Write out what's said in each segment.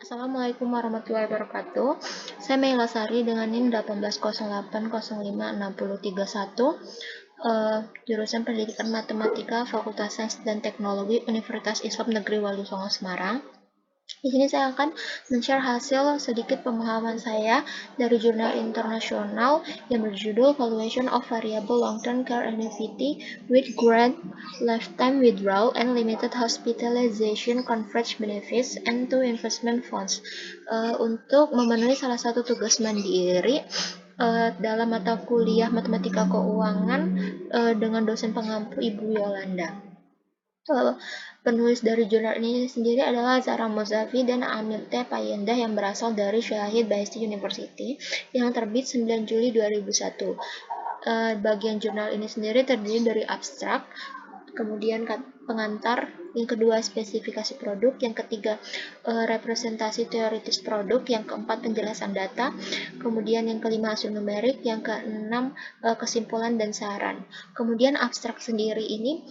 Assalamualaikum warahmatullahi wabarakatuh. Saya Meila Sari dengan NIM 1808056031, jurusan Pendidikan Matematika Fakultas Sains dan Teknologi Universitas Islam Negeri Walu Songo Semarang. Di sini saya akan men-share hasil sedikit pemahaman saya dari jurnal internasional yang berjudul Valuation of Variable Long-Term Care Annuity with Grant Lifetime Withdrawal and Limited Hospitalization Coverage Benefits and Two Investment Funds, untuk memenuhi salah satu tugas mandiri dalam mata kuliah Matematika Keuangan dengan dosen pengampu Ibu Yolanda. Penulis dari jurnal ini sendiri adalah Zahra Mozafi dan Amir T. Payendah yang berasal dari Syahid Baisti University yang terbit 9 Juli 2001. Bagian jurnal ini sendiri terdiri dari abstrak, kemudian pengantar, yang kedua spesifikasi produk, yang ketiga representasi teoritis produk, yang keempat penjelasan data, kemudian yang kelima hasil numerik, yang keenam kesimpulan dan saran. Kemudian abstrak sendiri ini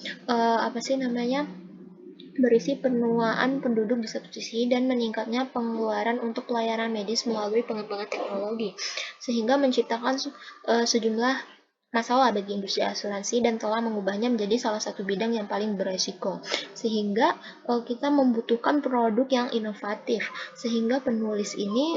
berisi penuaan penduduk di satu sisi dan meningkatnya pengeluaran untuk pelayanan medis melalui pengembangan teknologi, sehingga menciptakan sejumlah masalah bagi industri asuransi dan telah mengubahnya menjadi salah satu bidang yang paling beresiko, sehingga kita membutuhkan produk yang inovatif, sehingga penulis ini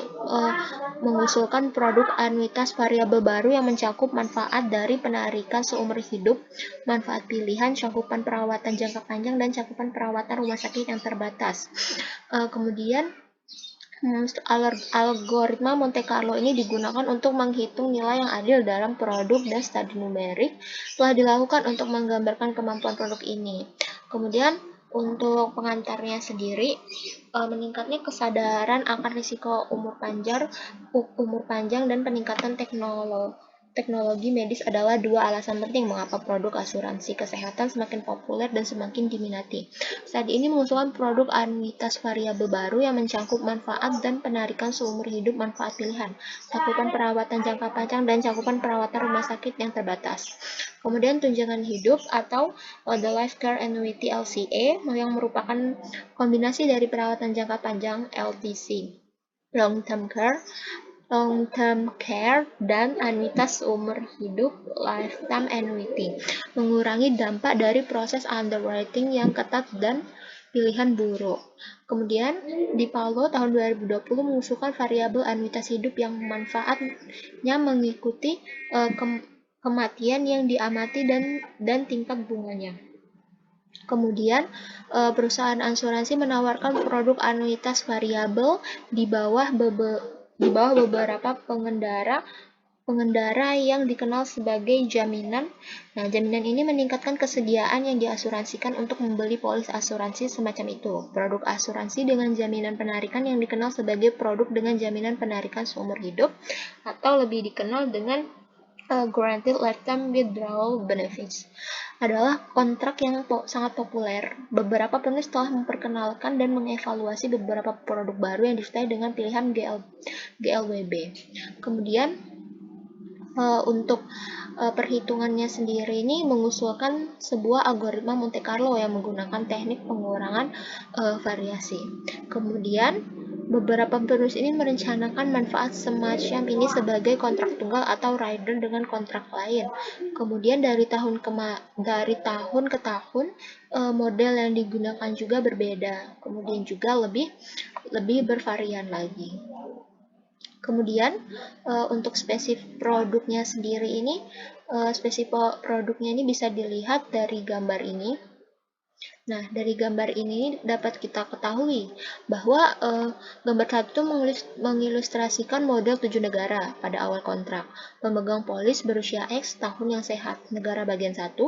mengusulkan produk anuitas variabel baru yang mencakup manfaat dari penarikan seumur hidup, manfaat pilihan, cakupan perawatan jangka panjang, dan cakupan perawatan rumah sakit yang terbatas. Kemudian algoritma Monte Carlo ini digunakan untuk menghitung nilai yang adil dalam produk dan studi numerik telah dilakukan untuk menggambarkan kemampuan produk ini. Kemudian untuk pengantarnya sendiri, meningkatnya kesadaran akan risiko umur panjang dan peningkatan teknologi medis adalah dua alasan penting mengapa produk asuransi kesehatan semakin populer dan semakin diminati. Saat ini mengusulkan produk anuitas variabel baru yang mencakup manfaat dan penarikan seumur hidup, manfaat pilihan, cakupan perawatan jangka panjang, dan cakupan perawatan rumah sakit yang terbatas. Kemudian tunjangan hidup atau The Life Care Annuity LCA yang merupakan kombinasi dari perawatan jangka panjang LTC, Long Term Care, dan anuitas umur hidup Lifetime Annuity, mengurangi dampak dari proses underwriting yang ketat dan pilihan buruk. Kemudian di Paulo tahun 2020 mengusulkan variabel anuitas hidup yang manfaatnya mengikuti kematian yang diamati dan tingkat bunganya. Kemudian perusahaan asuransi menawarkan produk anuitas variabel di bawah beberapa pengendara yang dikenal sebagai jaminan. Nah, jaminan ini meningkatkan kesediaan yang diasuransikan untuk membeli polis asuransi semacam itu. Produk asuransi dengan jaminan penarikan yang dikenal sebagai produk dengan jaminan penarikan seumur hidup atau lebih dikenal dengan Guaranteed Lifetime Withdrawal Benefits adalah kontrak yang sangat populer. Beberapa penulis telah memperkenalkan dan mengevaluasi beberapa produk baru yang disertai dengan pilihan GLWB. Kemudian untuk perhitungannya sendiri ini mengusulkan sebuah algoritma Monte Carlo yang menggunakan teknik pengurangan variasi. Kemudian beberapa penulis ini merencanakan manfaat semacam ini sebagai kontrak tunggal atau rider dengan kontrak lain. Kemudian dari tahun ke tahun model yang digunakan juga berbeda. Kemudian juga lebih bervarian lagi. Kemudian untuk spesifik produknya sendiri ini, bisa dilihat dari gambar ini. Nah, dari gambar ini dapat kita ketahui bahwa gambar satu mengilustrasikan model 7 negara pada awal kontrak. Pemegang polis berusia X tahun yang sehat, negara bagian 1,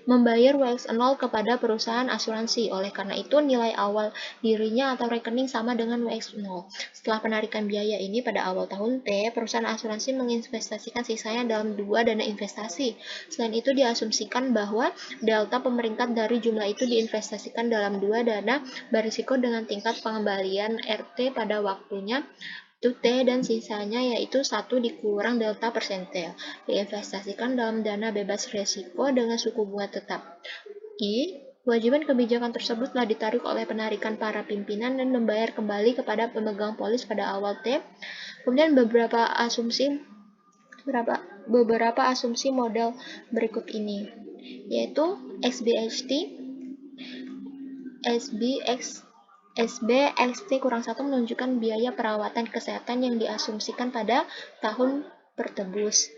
membayar WX0 kepada perusahaan asuransi. Oleh karena itu, nilai awal dirinya atau rekening sama dengan WX0. Setelah penarikan biaya ini pada awal tahun T, perusahaan asuransi menginvestasikan sisanya dalam 2 dana investasi. Selain itu, diasumsikan bahwa delta pemeringkat dari jumlah itu diinvestasikan dalam 2 dana berisiko dengan tingkat pengembalian RT pada waktunya itu T, dan sisanya yaitu 1 dikurang delta persentil diinvestasikan dalam dana bebas risiko dengan suku bunga tetap I Kewajiban kebijakan tersebut telah ditarik oleh penarikan para pimpinan dan membayar kembali kepada pemegang polis pada awal T. Kemudian beberapa asumsi model berikut ini, yaitu SBXT, SBXT kurang 1 menunjukkan biaya perawatan kesehatan yang diasumsikan pada tahun pertembus.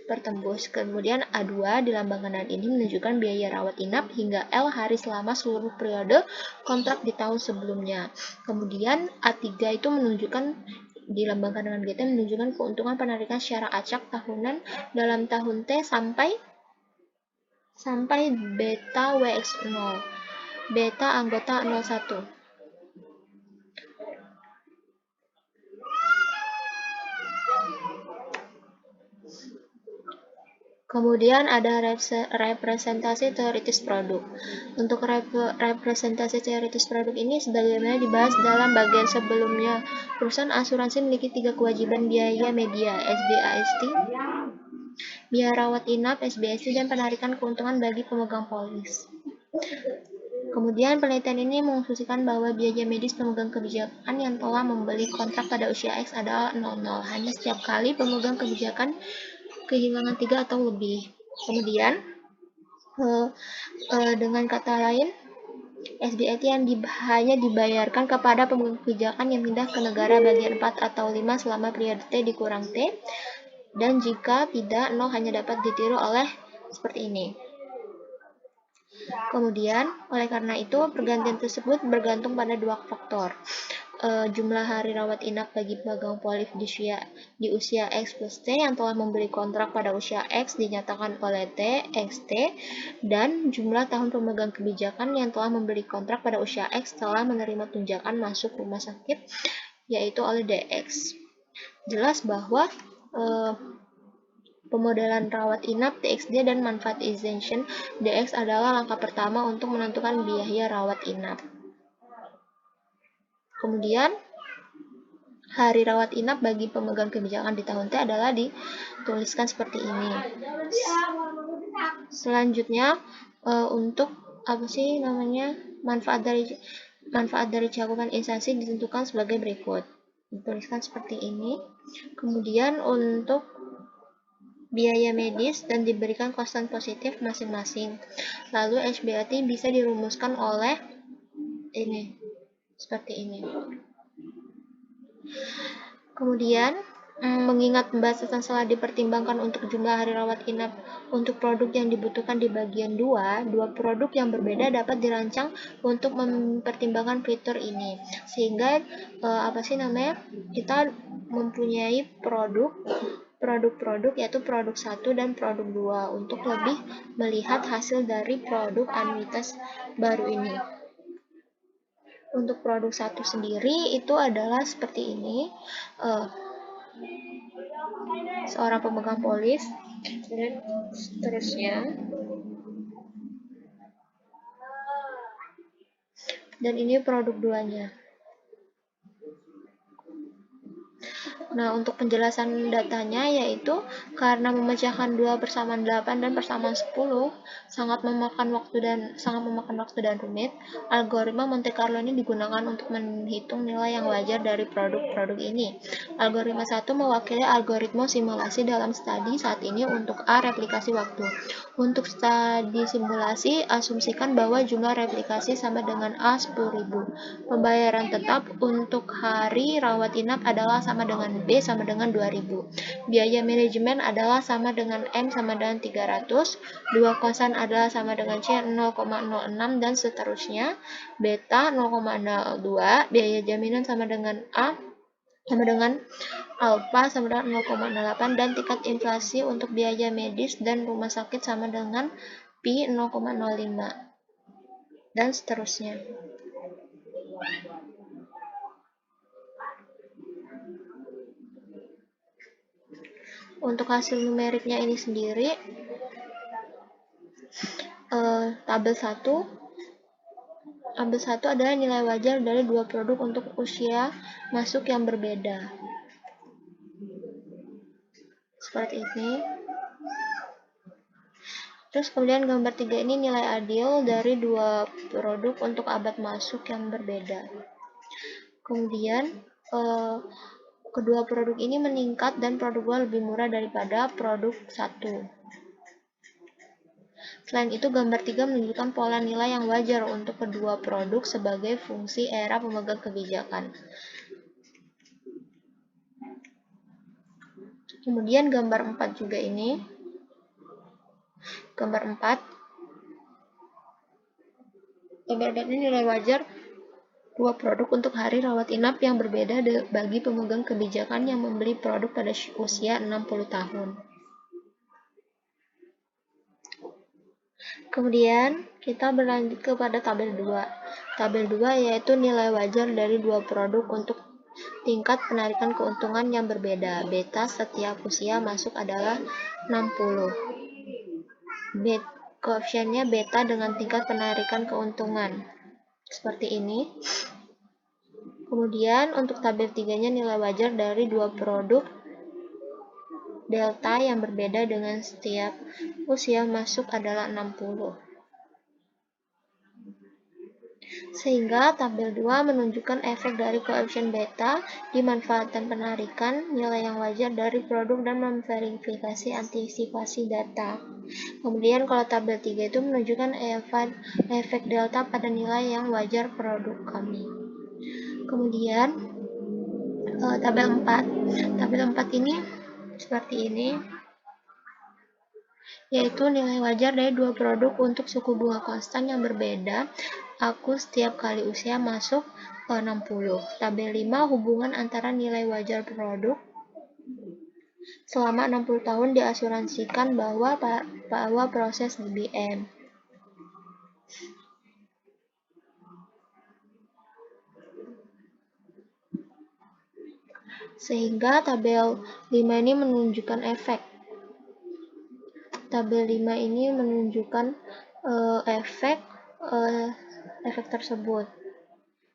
Kemudian A2 dilambangkan dengan ini menunjukkan biaya rawat inap hingga L hari selama seluruh periode kontrak di tahun sebelumnya. Kemudian A3 itu menunjukkan dilambangkan dengan GT menunjukkan keuntungan penarikan secara acak tahunan dalam tahun T sampai beta WX0. Beta anggota 01. Kemudian ada representasi teoritis produk. Untuk representasi teoritis produk ini sebagaimana dibahas dalam bagian sebelumnya. Perusahaan asuransi memiliki 3 kewajiban biaya media, SBAST, biaya rawat inap, SBST, dan penarikan keuntungan bagi pemegang polis. Kemudian penelitian ini mengasumsikan bahwa biaya medis pemegang kebijakan yang telah membeli kontrak pada usia X adalah 00 hanya setiap kali pemegang kebijakan kehilangan 3 atau lebih. Kemudian dengan kata lain, SBIT yang hanya dibayarkan kepada pemegang kebijakan yang pindah ke negara bagian 4 atau 5 selama periode T dikurang T, dan jika tidak, 0 hanya dapat ditiru oleh seperti ini. Kemudian, oleh karena itu, pergantian tersebut bergantung pada 2 faktor. Jumlah hari rawat inap bagi pemegang polis di usia X plus T yang telah membeli kontrak pada usia X dinyatakan oleh T, XT, dan jumlah tahun pemegang kebijakan yang telah membeli kontrak pada usia X telah menerima tunjangan masuk rumah sakit, yaitu oleh DX. Jelas bahwa pemodelan rawat inap TXD dan manfaatization DX adalah langkah pertama untuk menentukan biaya rawat inap. Kemudian, hari rawat inap bagi pemegang kebijakan di tahun T adalah dituliskan seperti ini. Selanjutnya, untuk manfaat dari cakupan instansi ditentukan sebagai berikut. Dituliskan seperti ini. Kemudian untuk biaya medis dan diberikan konstan positif masing-masing. Lalu SBAT bisa dirumuskan oleh ini. Seperti ini. Kemudian, mengingat pembahasan telah dipertimbangkan untuk jumlah hari rawat inap untuk produk yang dibutuhkan di bagian 2, dua produk yang berbeda dapat dirancang untuk mempertimbangkan fitur ini. Sehingga kita mempunyai produk yaitu produk 1 dan produk 2 untuk lebih melihat hasil dari produk anuitas baru ini. Untuk produk 1 sendiri itu adalah seperti ini, seorang pemegang polis dan seterusnya, dan ini produk 2-nya. Nah, untuk penjelasan datanya yaitu karena memecahkan 2 persamaan 8 dan persamaan 10 sangat memakan waktu dan rumit, algoritma Monte Carlo ini digunakan untuk menghitung nilai yang wajar dari produk-produk ini. Algoritma 1 mewakili algoritma simulasi dalam studi saat ini untuk A replikasi waktu. Untuk studi simulasi, asumsikan bahwa jumlah replikasi sama dengan A 10.000. Pembayaran tetap untuk hari rawat inap adalah sama dengan B sama dengan 2000. Biaya manajemen adalah sama dengan M sama dengan 300. Dua konstan adalah sama dengan C 0,06 dan seterusnya. Beta 0,02. Biaya jaminan sama dengan A sama dengan alfa sama dengan 0,08 dan tingkat inflasi untuk biaya medis dan rumah sakit sama dengan Pi 0,05 dan seterusnya. Untuk hasil numeriknya ini sendiri, tabel 1 adalah nilai wajar dari 2 produk untuk usia masuk yang berbeda. Seperti ini. Terus kemudian gambar 3 ini nilai adil dari dua produk untuk abad masuk yang berbeda. Kemudian kedua produk ini meningkat dan produk 2 lebih murah daripada produk 1. Selain itu, gambar 3 menunjukkan pola nilai yang wajar untuk kedua produk sebagai fungsi era pemegang kebijakan. Kemudian gambar 4 juga ini. Gambar 4 ini nilai wajar dua produk untuk hari rawat inap yang berbeda bagi pemegang kebijakan yang membeli produk pada usia 60 tahun. Kemudian kita berlanjut kepada tabel 2. Tabel 2 yaitu nilai wajar dari dua produk untuk tingkat penarikan keuntungan yang berbeda. Beta setiap usia masuk adalah 60. Koefisiennya beta dengan tingkat penarikan keuntungan. Seperti ini. Kemudian untuk tabel 3-nya nilai wajar dari dua produk delta yang berbeda dengan setiap usia masuk adalah 60. Sehingga tabel 2 menunjukkan efek dari koefisien beta, dimanfaatkan penarikan, nilai yang wajar dari produk, dan memverifikasi antisipasi data. Kemudian kalau tabel 3 itu menunjukkan efek delta pada nilai yang wajar produk kami. Kemudian tabel 4. Tabel 4 ini seperti ini, yaitu nilai wajar dari dua produk untuk suku bunga konstan yang berbeda. Aku setiap kali usia masuk 60. Tabel 5 hubungan antara nilai wajar produk selama 60 tahun diasuransikan bahwa proses DBM. Sehingga tabel 5 ini menunjukkan efek. Tabel 5 ini menunjukkan efek tersebut.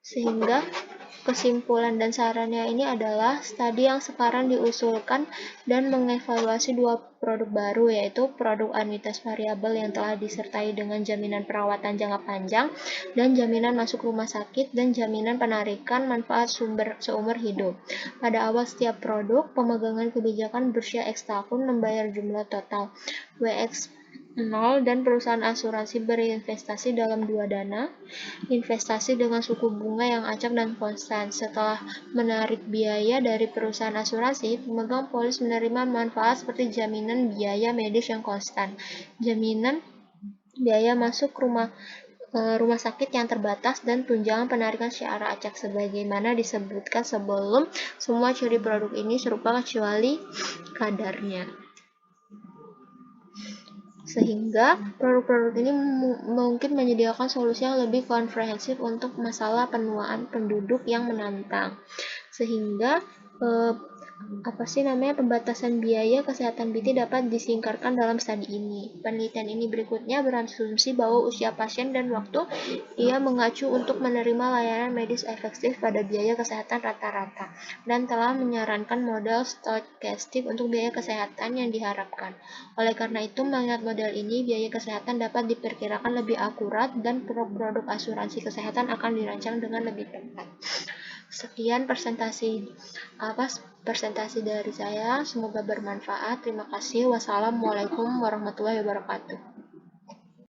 Sehingga kesimpulan dan sarannya ini adalah studi yang sekarang diusulkan dan mengevaluasi dua produk baru, yaitu produk anuitas variabel yang telah disertai dengan jaminan perawatan jangka panjang dan jaminan masuk rumah sakit dan jaminan penarikan manfaat seumur hidup. Pada awal setiap produk, pemegangan kebijakan berusia X tahun membayar jumlah total WX 0 dan perusahaan asuransi berinvestasi dalam dua dana, investasi dengan suku bunga yang acak dan konstan. Setelah menarik biaya dari perusahaan asuransi, pemegang polis menerima manfaat seperti jaminan biaya medis yang konstan, jaminan biaya masuk rumah sakit yang terbatas, dan tunjangan penarikan secara acak sebagaimana disebutkan sebelum. Semua ciri produk ini serupa kecuali kadarnya. Sehingga produk-produk ini mungkin menyediakan solusi yang lebih komprehensif untuk masalah penuaan penduduk yang menantang. Sehingga pembatasan biaya kesehatan BT dapat disingkirkan dalam studi ini. Penelitian ini berikutnya berasumsi bahwa usia pasien dan waktu ia mengacu untuk menerima layanan medis efektif pada biaya kesehatan rata-rata, dan telah menyarankan model stokastik untuk biaya kesehatan yang diharapkan. Oleh karena itu, mengingat model ini, biaya kesehatan dapat diperkirakan lebih akurat dan produk asuransi kesehatan akan dirancang dengan lebih tepat. Sekian presentasi dari saya, semoga bermanfaat. Terima kasih. Wassalamualaikum warahmatullahi wabarakatuh.